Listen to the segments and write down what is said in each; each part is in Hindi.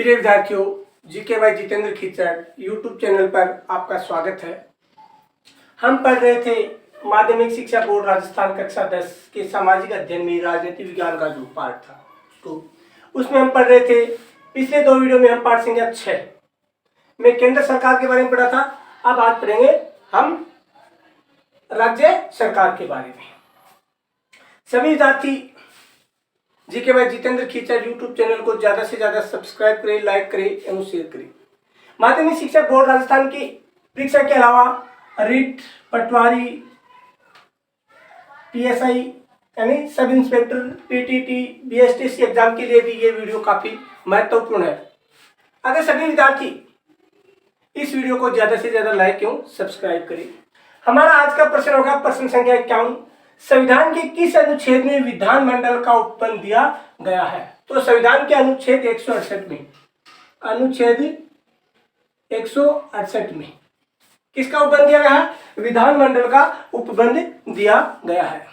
प्रिय विद्यार्थियों, GK by Jitendra Khichar YouTube channel पर आपका स्वागत है। हम पढ़ रहे थे माध्यमिक शिक्षा बोर्ड राजस्थान कक्षा 10 के सामाजिक अध्ययन में राजनीति विज्ञान का जो पाठ था तो उसमें हम पढ़ रहे थे। पिछले दो वीडियो में हम पाठ संख्या 6 में केंद्र सरकार के बारे में पढ़ा था। अब आज पढ़ेंगे हम राज्य सरकार के बारे में। सभी विद्यार्थी GK by Jitendra Khichar YouTube channel को ज्यादा से ज्यादा सब्सक्राइब करें, लाइक करें एवं शेयर करें। माध्यमिक शिक्षा बोर्ड राजस्थान की परीक्षा के अलावा रिट, पटवारी, पीएसआई यानी sub inspector, PTT, BSTC exam के लिए भी ये वीडियो काफी महत्वपूर्ण है। अगर सभी विद्यार्थी इस वीडियो को ज्यादा से ज्यादा लाइक एवं सब्सक्राइब करें। हमारा आज का प्रश्न होगा प्रश्न संख्या 51। संविधान के किस अनुच्छेद में विधानमंडल का उपबंध दिया गया है? तो संविधान के अनुच्छेद 168 में, अनुच्छेद 168 में किसका उपबंध दिया गया है? विधानमंडल का उपबंध दिया गया है।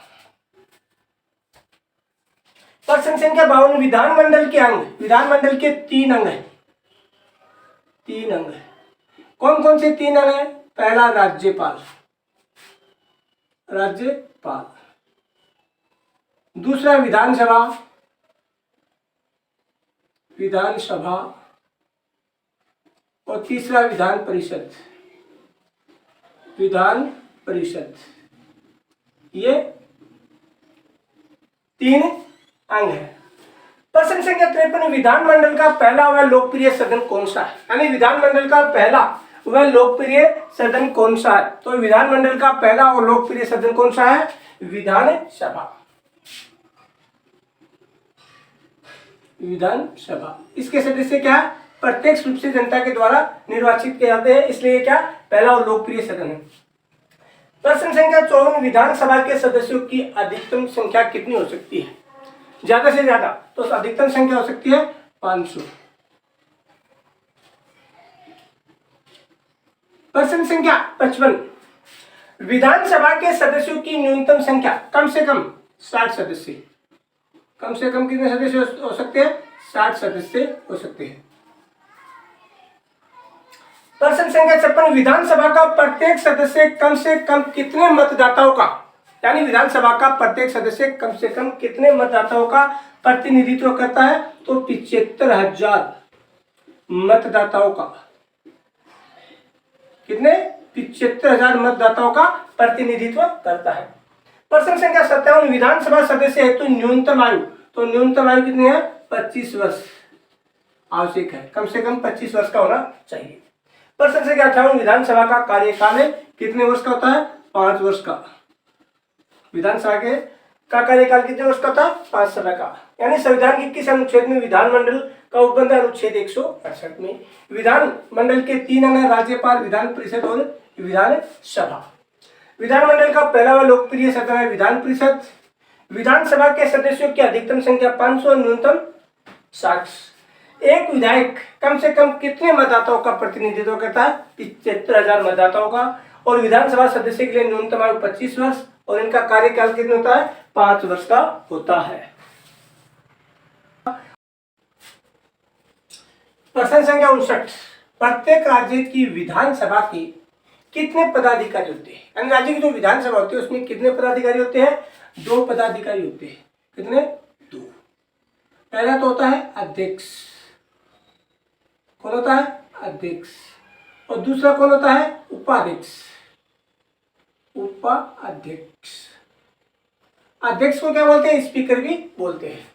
प्रश्न संख्या 52। विधानमंडल के अंग, विधानमंडल के 3 अंग हैं। 3 अंग है। कौन कौन से 3 अंग हैं? पहला राज्यपाल, राज्यपाल। दूसरा विधानसभा, विधानसभा। और तीसरा विधान परिषद, विधान परिषद। ये 3 अंग है। प्रश्न संख्या 53। विधानमंडल का पहला व लोकप्रिय सदन कौन सा है? यानी विधानमंडल का पहला व लोकप्रिय सदन कौन सा है? तो विधानमंडल का पहला और लोकप्रिय सदन कौन सा है? विधानसभा, विधानसभा। इसके सदस्य क्या है? प्रत्यक्ष रूप से जनता के द्वारा निर्वाचित किए जाते हैं, इसलिए क्या पहला और लोकप्रिय सदन है। प्रश्न संख्या 54। विधानसभा के सदस्यों की अधिकतम संख्या कितनी हो सकती है? ज्यादा से ज्यादा, तो अधिकतम संख्या हो सकती है 500। प्रश्न संख्या 55। विधानसभा के सदस्यों की न्यूनतम संख्या कम से कम 60 सदस्य। कम से कम कितने सदस्य हो सकते हैं? 60 सदस्य हो सकते हैं। प्रश्न संख्या 56। विधानसभा का प्रत्येक सदस्य कम से कम कितने मतदाताओं का, यानी विधानसभा का प्रत्येक सदस्य कम से कम कितने मतदाताओं का प्रतिनिधित्व करता है? तो 75,000 मतदाताओं का। कितने? 75,000 मतदाताओं का प्रतिनिधित्व करता है। प्रश्न संख्या 57। विधानसभा सदस्य हेतु न्यूनतम आयु, तो न्यूनतम आयु कितनी है? 25 वर्ष आवश्यक है। कम से कम 25 वर्ष का होना चाहिए। प्रश्न संख्या 58। विधानसभा का कार्यकाल कितने वर्ष का होता है? 5 वर्ष का। विधानसभा का कार्यकाल कितने वर्ष का था? 5 साल का। यानी संविधान के किस अनुच्छेद में विधानमंडल का उपबंध है? अनुच्छेद 168 में। विधानमंडल के 3 अंग हैं, राज्यपाल, विधान परिषद और विधानसभा। विधानमंडल का पहला व लोकप्रिय सदन है विधान परिषद। विधानसभा के सदस्यों की अधिकतम संख्या 500 और न्यूनतम 60। एक विधायक कम से कम कितने मतदाताओं का प्रतिनिधित्व करता है? 75,000 मतदाताओं का। और विधानसभा सदस्य के लिए न्यूनतम आयु 25 वर्ष और इनका कार्यकाल कितना होता है? 5 वर्ष का होता है। प्रश्न संख्या 59। प्रत्येक राज्य की विधानसभा के कितने पदाधिकारी होते हैं? यानी राज्य की जो विधानसभा होती है उसमें कितने पदाधिकारी होते हैं? 2 पदाधिकारी होते हैं। कितने? 2। पहला तो होता है अध्यक्ष। कौन होता है? अध्यक्ष। और दूसरा कौन होता है? उपाध्यक्ष। उपाध्यक्ष। अध्यक्ष को क्या बोलते हैं? स्पीकर भी बोलते हैं।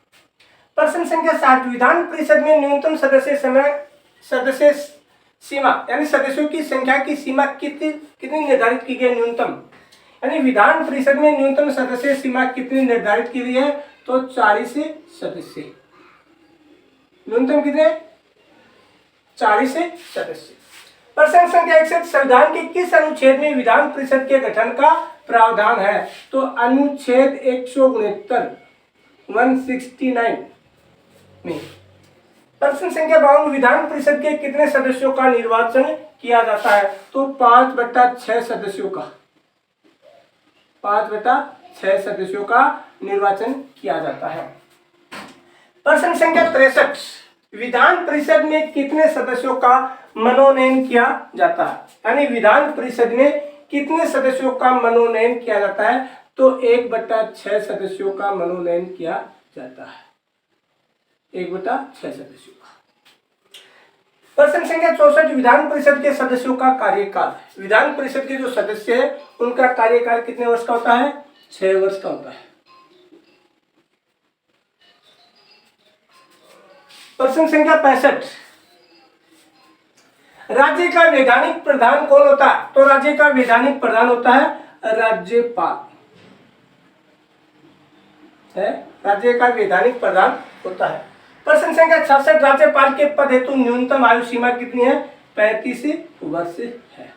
प्रश्न संख्या 60। विधान परिषद में न्यूनतम सदस्य सीमा, यानी सदस्यों की संख्या की सीमा कितनी निर्धारित की गई है? न्यूनतम, यानी विधान परिषद में न्यूनतम सदस्य सीमा कितनी निर्धारित की गई है? तो 40 सदस्य। न्यूनतम कितने? 40 सदस्य। प्रश्न संख्या 61। संविधान के किस अनुच्छेद में विधान परिषद के गठन का प्रावधान है? तो अनुच्छेद 169 169 में। प्रश्न संख्या 52। विधान परिषद के कितने सदस्यों का निर्वाचन किया जाता है? तो 5/6 सदस्यों का। 5/6 सदस्यों का निर्वाचन किया जाता है। प्रश्न संख्या 63। विधान परिषद में कितने सदस्यों का मनोनयन किया जाता है, यानी विधान परिषद में कितने सदस्यों का मनोनयन किया जाता है, तो 1/6 सदस्यों का मनोनयन किया जाता है, 1/6 सदस्यों का। प्रश्न संख्या 64, विधान परिषद के सदस्यों का कार्यकाल। विधान परिषद के जो सदस्य है उनका कार्यकाल कितने वर्ष का होता है, 6 वर्ष का होता है। प्रश्न संख्या 65, राज्य का वैधानिक प्रधान कौन होता है, तो राज्य का वैधानिक प्रधान होता है राज्यपाल, है राज्य का वैधानिक प्रधान होता है। प्रश्न संख्या 66, राज्यपाल के पद हेतु न्यूनतम आयु सीमा कितनी है, 35 वर्ष है।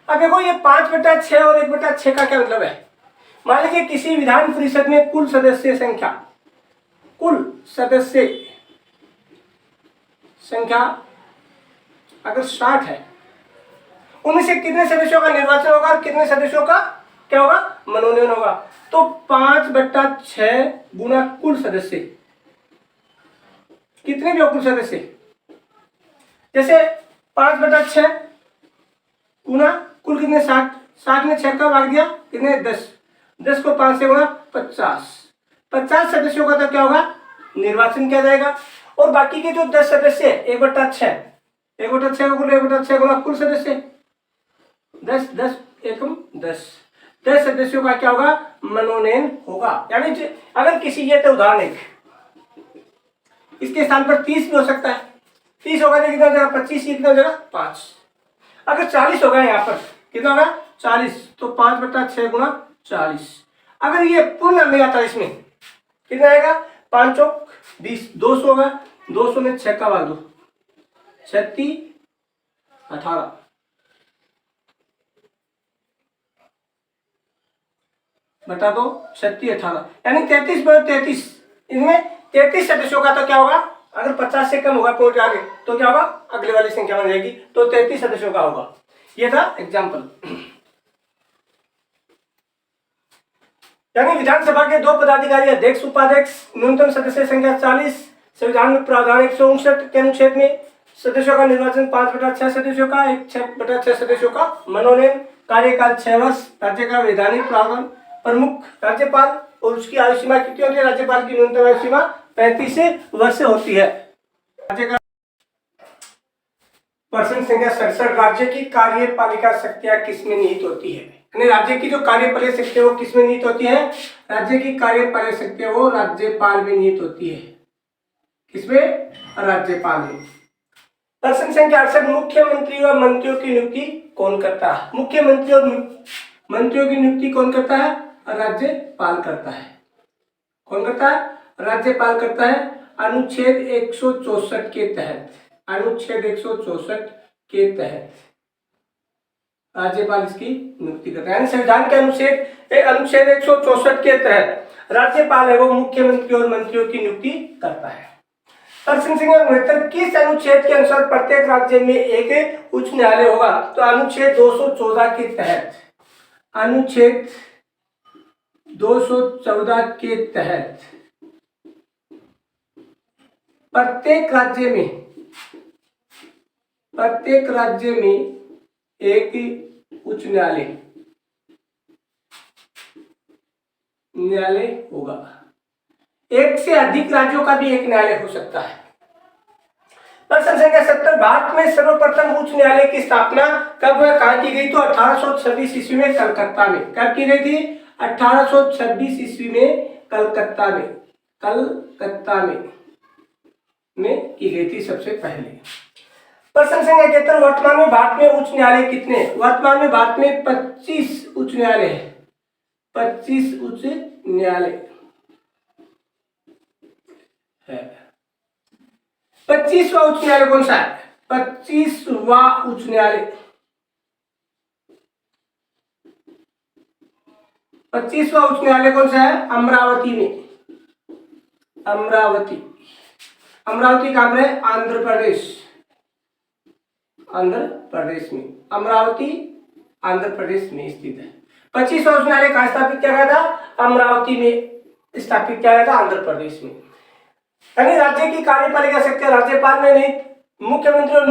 अब देखो ये 5/6 और 1/6 का क्या मतलब है। मान लीजिए किसी विधान परिषद में कुल सदस्य संख्या अगर 60 है, उनमें से कितने सदस्यों का निर्वाचन होगा और कितने सदस्यों का क्या होगा, मनोनयन होगा, तो 5/6 गुना कुल सदस्य, कितने भी हो कुल सदस्य, जैसे 5/6 गुना कुल कितने 60 में 6 का भाग दिया कितने 10 को 5 से गुना 50 सदस्यों का तो क्या होगा, निर्वाचन किया जाएगा। और बाकी के जो 10 सदस्य 1/6 गुना कुल सदस्य 10 सदस्यों का क्या होगा, मनोनयन होगा। यानी अगर किसी ये तो उदाहरण एक, इसके स्थान पर 30 भी हो सकता है, 30 होगा तो कितना जगह 25, कितना जगह 5। अगर 40 होगा यहाँ पर कितना होगा 40, तो 5/6 गुना 40। अगर ये पूर्ण अंक आता है इसमें कितना आएगा, 5 चौक 20, 200 होगा, 200 में 6 का भाग दो 36 18 बटा दो 36 18, यानी 33/33, इनमें 33 सदस्यों का तो क्या होगा, अगर 50 से कम होगा कोई आगे तो क्या होगा, अगले वाली संख्या बन जाएगी, तो 33 सदस्यों का होगा। ये था एग्जाम्पल। यानी विधानसभा के 2 पदाधिकारी अध्यक्ष उपाध्यक्ष, न्यूनतम सदस्य संख्या 40, संविधान में प्रावधान 159 के अनुच्छेद में सदस्यों का निर्वाचन 5/6 सदस्यों का, 1/6 सदस्यों का मनोनयन, कार्यकाल 6 वर्ष, राज्य का वैधानिक प्रावधान, प्रमुख राज्यपाल और उसकी आयु सीमा कितनी होती है, राज्यपाल की न्यूनतम आयु सीमा 35 वर्ष होती है। राज्य का प्रश्न संख्या 67, राज्य की कार्यपालिका शक्तियां किसमें निहित होती है, राज्य की जो कार्यपालिक शक्ति है वो किसमें निहित होती है, राज्य की कार्यपालिक शक्ति है वो राज्यपाल में निहित होती है, किसमें, राज्यपाल में। प्रश्न संख्या 68, मुख्यमंत्री और मंत्रियों की नियुक्ति कौन करता है, मुख्यमंत्री और मंत्रियों की नियुक्ति कौन करता है, राज्यपाल करता है। कौन करता है, राज्यपाल करता है। अनुच्छेद 164 के तहत, अनुच्छेद 164 के तहत राज्यपाल इसकी नियुक्ति करता है, यानी संविधान के अनुच्छेद 164 के तहत राज्यपाल है वो मुख्यमंत्री और मंत्रियों की नियुक्ति करता है। प्रश्न संख्या 69, किस अनुच्छेद के अनुसार प्रत्येक राज्य में एक उच्च न्यायालय होगा, तो अनुच्छेद 214 के तहत, अनुच्छेद 214 के तहत प्रत्येक राज्य में एक उच्च न्यायालय होगा। एक से अधिक राज्यों का भी एक न्यायालय हो सकता है। प्रश्न संख्या 70, भारत में सर्वप्रथम उच्च न्यायालय की स्थापना कब व कहाँ की गई, तो 1826 ईस्वी में कलकत्ता में। कब की गई थी, 1826 ईस्वी में कलकत्ता में की गई थी सबसे पहले। प्रश्न संख्या 71, वर्तमान में भारत में उच्च न्यायालय कितने, वर्तमान में भारत में 25 उच्च न्यायालय है, 25 उच्च न्यायालय है। 25वां उच्च न्यायालय कौन सा है, 25वां उच्च न्यायालय, 25वां उच्च न्यायालय कौन सा है, अमरावती में। अमरावती कहां पर है, आंध्र प्रदेश में। अमरावती आंध्र प्रदेश में स्थित है। 25वां उच्च न्यायालय कहां स्थापित किया गया था, अमरावती में स्थापित किया गया था, आंध्र प्रदेश में। यानी राज्य की कार्यपालिका शक्ति राज्यपाल में नहीं, मुख्यमंत्री और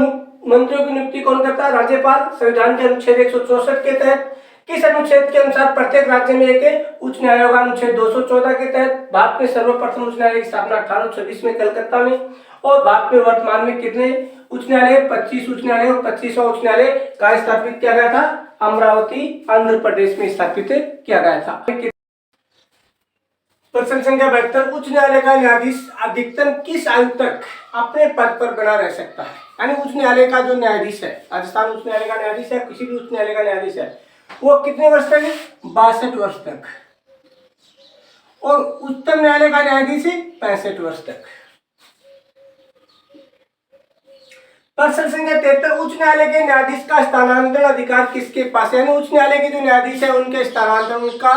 मंत्रियों की नियुक्ति कौन करता है? राज्यपाल। संविधान के अनुच्छेद 164 के तहत किस अनुच्छेद के अनुसार प्रत्येक राज्य में एक उच्च न्यायालय होगा? अनुच्छेद 214 के तहत। भारत में सर्वप्रथम उच्च न्यायालय की स्थापना 1826 में कलकत्ता में। और भारत में वर्तमान में कितने उच्च न्यायालय? 25 उच्च न्यायालय और 25वां उच्च न्यायालय का स्थापित किया गया था? अमरावती आंध्र प्रदेश में स्थापित किया गया था। प्रश्न संख्या 72, उच्च न्यायालय का न्यायाधीश अधिकतम किस आयु तक अपने पद पर बना रह सकता है? यानी उच्च न्यायालय का जो न्यायाधीश है, राजस्थान उच्च न्यायालय का न्यायाधीश है, किसी भी उच्च न्यायालय का न्यायाधीश है, वो कितने वर्ष तक है? 62 वर्ष तक। और उच्चतम न्यायालय का न्यायाधीश है 65 वर्ष तक। प्रश्न संख्या 73, उच्च न्यायालय के न्यायाधीश का स्थानांतरण अधिकार किसके पास है? यानी उच्च न्यायालय के जो न्यायाधीश है उनके स्थानांतरण, उनका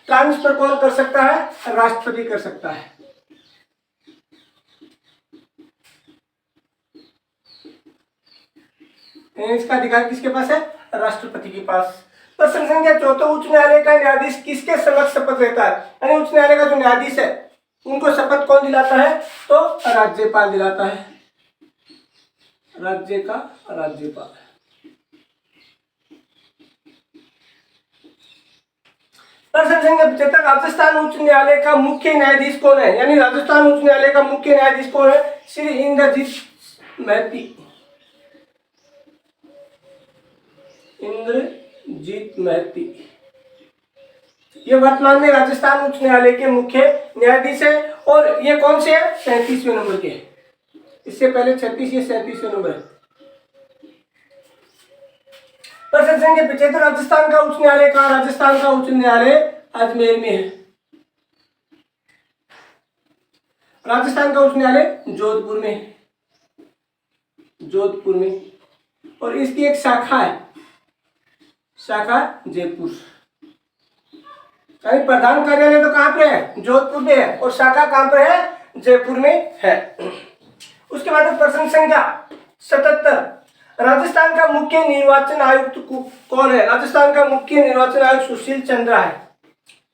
ट्रांसफर कौन कर सकता है? राष्ट्रपति कर सकता है। इसका अधिकार किसके पास है? राष्ट्रपति के पास। प्रश्न संख्या 14, उच्च न्यायालय का न्यायाधीश किसके समक्ष शपथ लेता है? यानी उच्च न्यायालय का जो न्यायाधीश है उनको शपथ कौन दिलाता है? तो राज्यपाल दिलाता है। राज्य का राज्यपाल। प्रश्न संख्या 75, राजस्थान उच्च न्यायालय का मुख्य न्यायाधीश कौन है? यानी राजस्थान उच्च न्यायालय का मुख्य न्यायाधीश कौन है? श्री इंद्रजीत महती। इंद्रजीत महती ये वर्तमान में राजस्थान उच्च न्यायालय के मुख्य न्यायाधीश है। और ये कौन से है? 37वें नंबर के। इससे पहले 36, ये 37वें नंबर है। प्रश्न संख्या 75, राजस्थान का उच्च न्यायालय कहाँ? राजस्थान का उच्च न्यायालय अजमेर में है। राजस्थान का उच्च न्यायालय जोधपुर में, जोधपुर में। और इसकी एक शाखा है, शाखा जयपुर। यानी प्रधान कार्यालय तो कहां पे है? जोधपुर में है। और शाखा कहां पर है? जयपुर में है। उसके बाद प्रश्न संख्या 77, राजस्थान का मुख्य निर्वाचन आयुक्त कौन है? राजस्थान का मुख्य निर्वाचन आयुक्त सुशील चंद्रा है।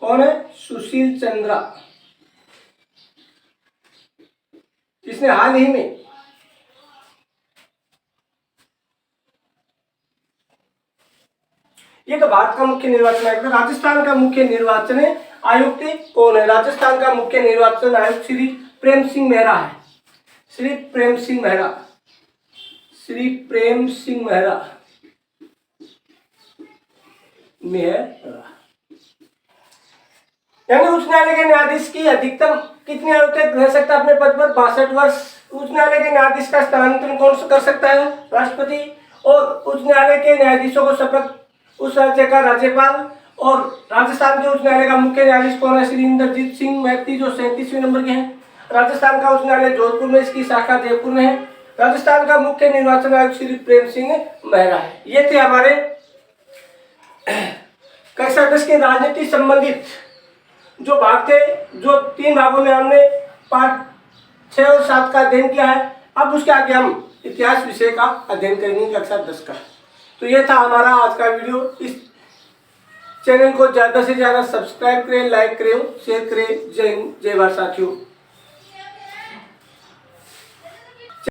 कौन है? सुशील चंद्रा, जिसने हाल ही में ये तो भारत का मुख्य निर्वाचन आयुक्त है। राजस्थान का मुख्य निर्वाचन आयुक्त कौन है? राजस्थान का मुख्य निर्वाचन आयुक्त श्री प्रेम सिंह मेहरा है। श्री प्रेम सिंह मेहरा, श्री प्रेम सिंह मेहरा, यानी उच्च न्यायालय के न्यायाधीश की अधिकतम कितनी आयु तक रह सकता है अपने पद पर? 62 वर्ष। उच्च न्यायालय के न्यायाधीश का स्थानांतरण कौन कर सकता है? राष्ट्रपति। और उच्च न्यायालय के न्यायाधीशों को शपथ उस राज्य का राज्यपाल। और राजस्थान के उच्च न्यायालय का मुख्य न्यायाधीश कौन है? श्री इंद्रजीत सिंह महती, जो 37वें नंबर के हैं। राजस्थान का उच्च न्यायालय जोधपुर में, इसकी शाखा जयपुर में है। राजस्थान का मुख्य निर्वाचन आयुक्त श्री प्रेम सिंह मेहरा है। ये थे हमारे कक्षा 10 के राजनीति संबंधित जो भाग थे, जो 3 भागों में हमने पाठ 6 और 7 का अध्ययन किया है। अब उसके आगे हम इतिहास विषय का अध्ययन करेंगे, कक्षा 10 का। तो ये था हमारा आज का वीडियो। इस चैनल को ज़्यादा से ज़्यादा सब्सक्राइब करें, लाइक करें, शेयर करें। जय हिंद, जय भारत साथियों।